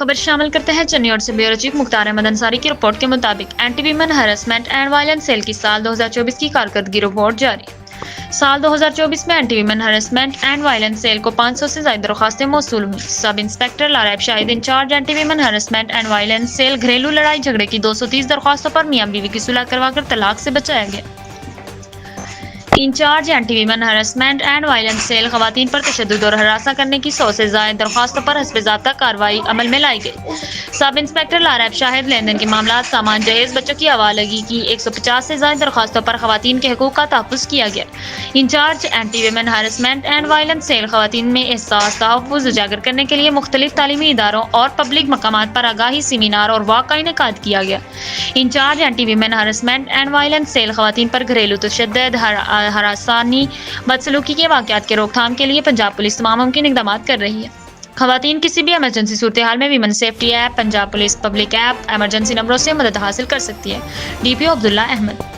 خبر شامل کرتے ہیں چنئی اور سے بیورو چیف مختار احمد انصاری کی رپورٹ کے مطابق anti women harassment and violence cell کی سال 2024 کی کارکردگی رپورٹ جاری۔ سال 2024 میں anti women harassment and violence cell کو 500 سے زائد درخواستیں موصول ہوئیں۔ Sub inspector Laraib Shahid incharge anti women harassment and violence cell گھریلو لڑائی جھگڑے کی 230 درخواستوں پر میاں بیوی کی صلح کروا کر طلاق سے بچایا گیا۔ Incharge anti women harassment and violence cell خواتین پر تشدد اور ہراساں کرنے کی 100 سے زائد درخواستوں پر حسب ضابطہ کارروائی عمل میں لائی گئی۔ سب انسپکٹر لارائب شاہد لین دین کے معاملات، سامان جہیز بچوں کی حوالگی کی 150 سے زائد درخواستوں پر خواتین کے حقوق کا تحفظ کیا گیا۔ Incharge anti women harassment and violence cell خواتین میں احساس تحفظ اجاگر کرنے کے لیے مختلف تعلیمی اداروں اور پبلک مقامات پر آگاہی سیمینار اور واک کا انعقاد کیا گیا۔ Incharge anti women harassment and violence cell خواتین پر گھریلو تشدد، ہراسانی، بدسلوکی کے واقعات کے روک تھام کے لیے پنجاب پولیس تمام ممکن اقدامات کر رہی ہے۔ خواتین کسی بھی ایمرجنسی صورتحال میں women safety app, Punjab police public app, emergency نمبروں سے مدد حاصل کر سکتی ہے۔ ڈی پی او عبداللہ احمد۔